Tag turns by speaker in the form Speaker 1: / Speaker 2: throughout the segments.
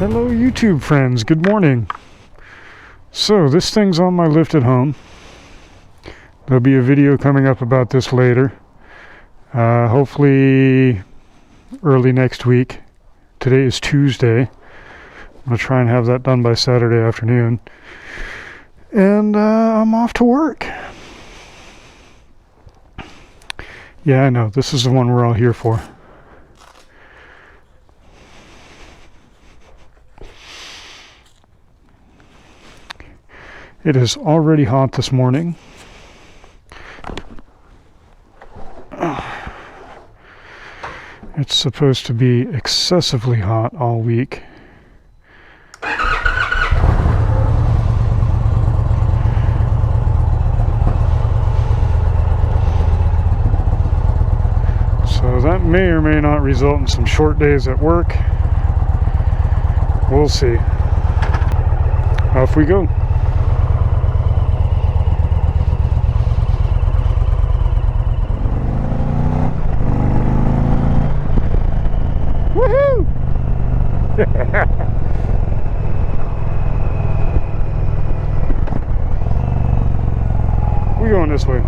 Speaker 1: Hello YouTube friends, good morning. So this thing's on my lift at home. There'll be a video coming up about this later. Hopefully early next week. Today is Tuesday. I'm going to try and have that done by Saturday afternoon. And I'm off to work. Yeah, I know, this is the one we're all here for. It is already hot this morning. It's supposed to be excessively hot all week. So that may or may not result in some short days at work. We'll see. Off we go. Woohoo! We're going this way.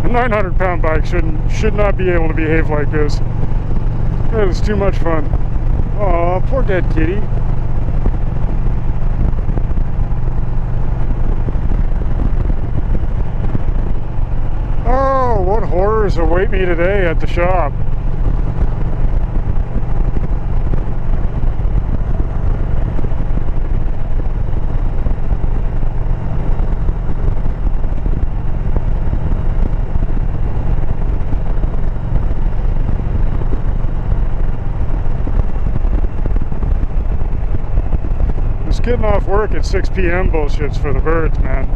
Speaker 1: A 900-pound bike should not be able to behave like this. That is too much fun. Aw, poor dead kitty. Oh, what horrors await me today at the shop. Getting off work at 6 p.m. bullshits for the birds, man.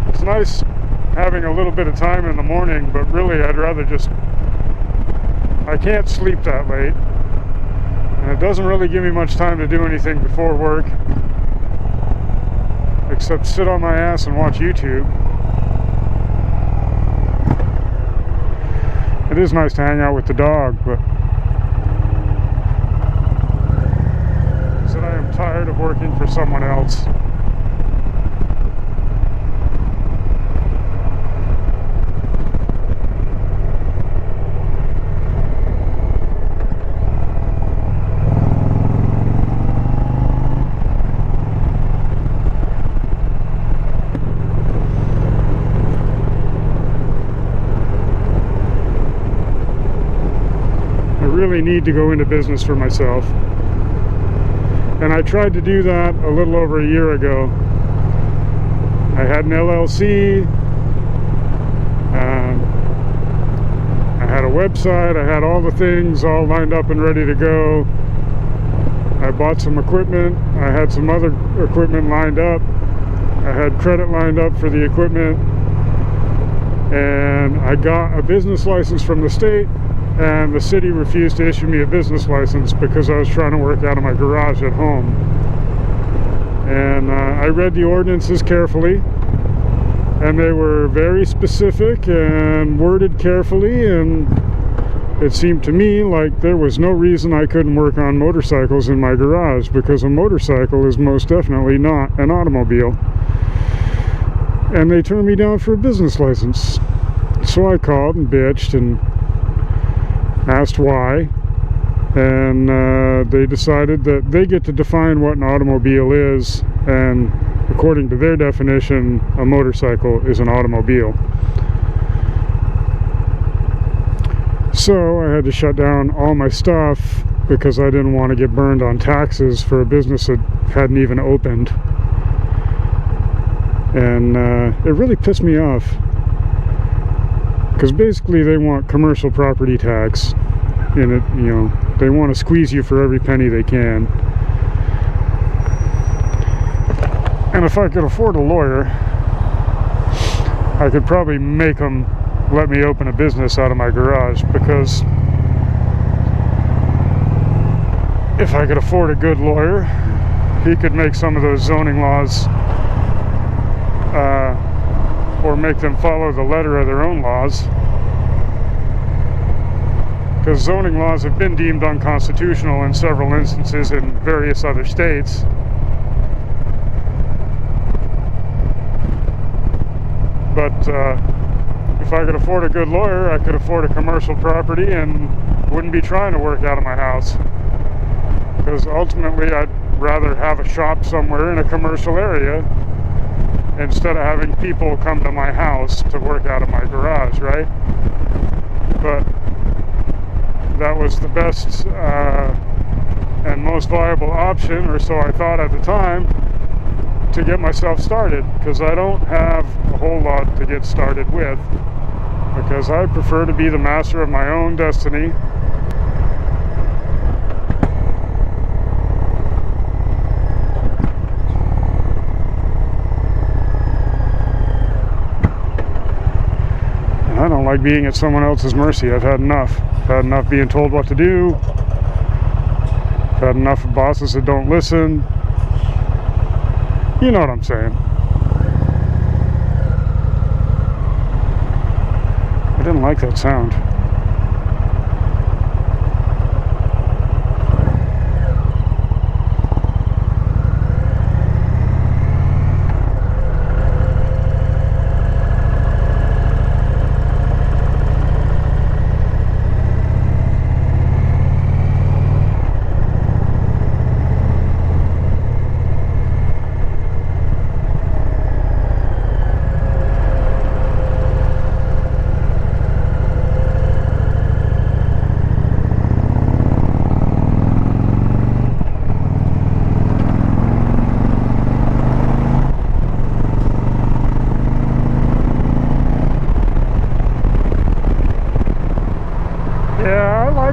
Speaker 1: It's nice having a little bit of time in the morning, but really I'd rather just... I can't sleep that late. And it doesn't really give me much time to do anything before work. Except sit on my ass and watch YouTube. It is nice to hang out with the dog, but... I am tired of working for someone else. I really need to go into business for myself. And I tried to do that a little over a year ago. I had an LLC, I had a website, I had all the things all lined up and ready to go. I bought some equipment, I had some other equipment lined up, I had credit lined up for the equipment, and I got a business license from the state. And the city refused to issue me a business license because I was trying to work out of my garage at home. And I read the ordinances carefully, and they were very specific and worded carefully, and it seemed to me like there was no reason I couldn't work on motorcycles in my garage, because a motorcycle is most definitely not an automobile. And they turned me down for a business license. So I called and bitched and asked why, and they decided that they get to define what an automobile is, and according to their definition, a motorcycle is an automobile. So I had to shut down all my stuff because I didn't want to get burned on taxes for a business that hadn't even opened. And it really pissed me off, because basically they want commercial property tax in it, you know. They want to squeeze you for every penny they can. And if I could afford a lawyer, I could probably make them let me open a business out of my garage, because if I could afford a good lawyer, he could make some of those zoning laws or make them follow the letter of their own laws, because zoning laws have been deemed unconstitutional in several instances in various other states. But if I could afford a good lawyer, I could afford a commercial property and wouldn't be trying to work out of my house, because ultimately I'd rather have a shop somewhere in a commercial area instead of having people come to my house to work out of my garage, right? But that was the best and most viable option, or so I thought at the time, to get myself started, because I don't have a whole lot to get started with, because I prefer to be the master of my own destiny. I don't like being at someone else's mercy. I've had enough. I've had enough being told what to do. I've had enough of bosses that don't listen. You know what I'm saying. I didn't like that sound.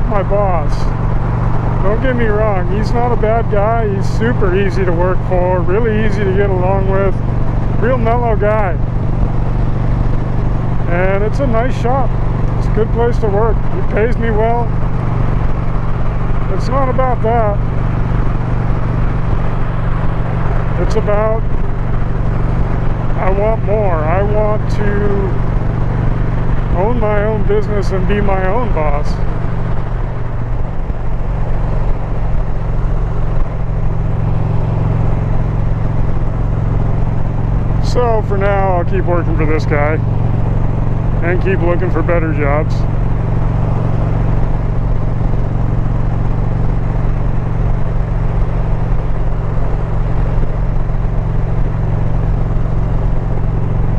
Speaker 1: My boss, don't get me wrong, he's not a bad guy. He's super easy to work for, really easy to get along with, real mellow guy, and it's a nice shop. It's a good place to work. He pays me well. It's not about that. It's about, I want more. I want to own my own business and be my own boss. So for now, I'll keep working for this guy and keep looking for better jobs.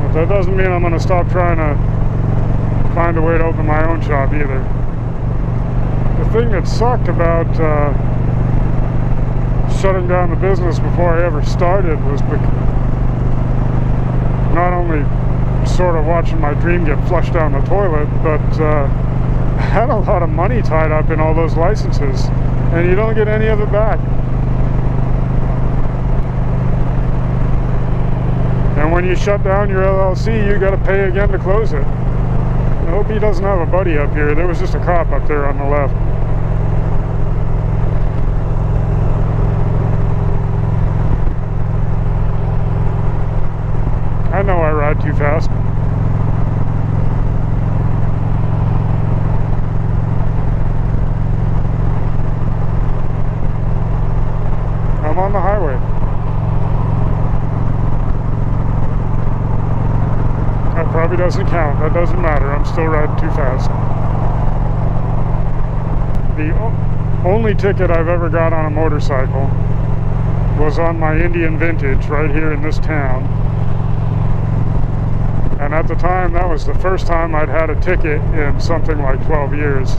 Speaker 1: But that doesn't mean I'm going to stop trying to find a way to open my own shop either. The thing that sucked about shutting down the business before I ever started was not only sort of watching my dream get flushed down the toilet, but I had a lot of money tied up in all those licenses, and you don't get any of it back. And when you shut down your LLC, you got to pay again to close it. I hope he doesn't have a buddy up here. There was just a cop up there on the left. I know I ride too fast. I'm on the highway. That probably doesn't count. That doesn't matter. I'm still riding too fast. The only ticket I've ever got on a motorcycle was on my Indian Vintage right here in this town. And at the time, that was the first time I'd had a ticket in something like 12 years.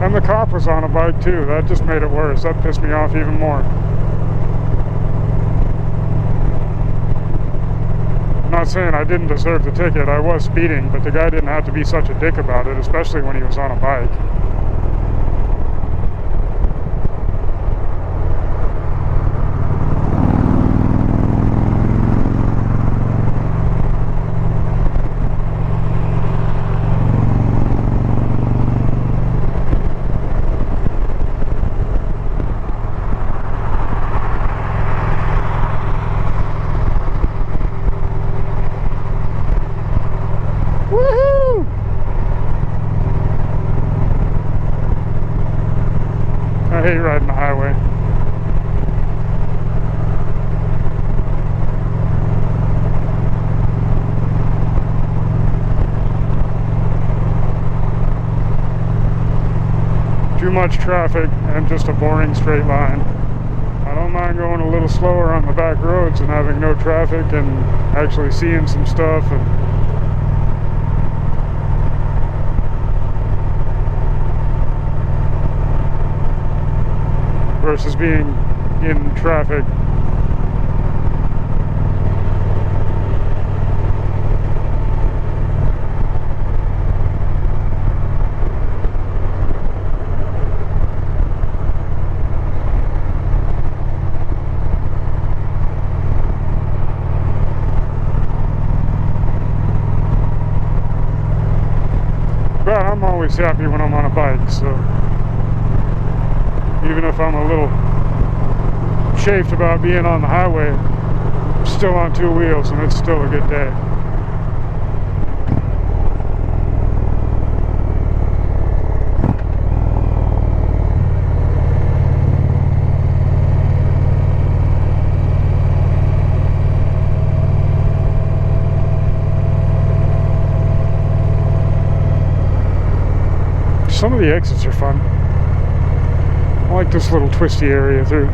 Speaker 1: And the cop was on a bike too. That just made it worse. That pissed me off even more. I'm not saying I didn't deserve the ticket. I was speeding, but the guy didn't have to be such a dick about it, especially when he was on a bike. hate riding the highway. Too much traffic and just a boring straight line. I don't mind going a little slower on the back roads and having no traffic and actually seeing some stuff and versus being in traffic. But I'm always happy when I'm on a bike, so even if I'm a little chafed about being on the highway, I'm still on two wheels and it's still a good day. Some of the exits are fun. I like this little twisty area through.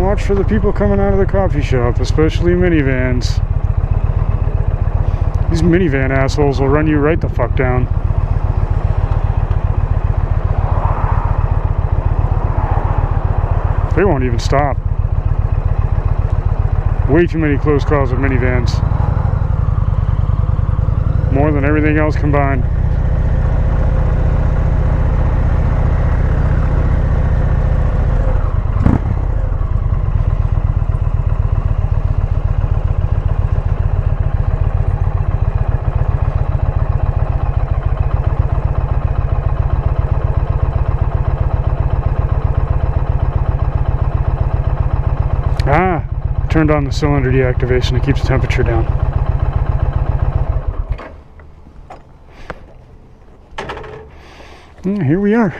Speaker 1: Watch for the people coming out of the coffee shop, especially minivans. These minivan assholes will run you right the fuck down. They won't even stop. Way too many close calls with minivans. More than everything else combined. Turned on the cylinder deactivation. It keeps the temperature down. And here we are.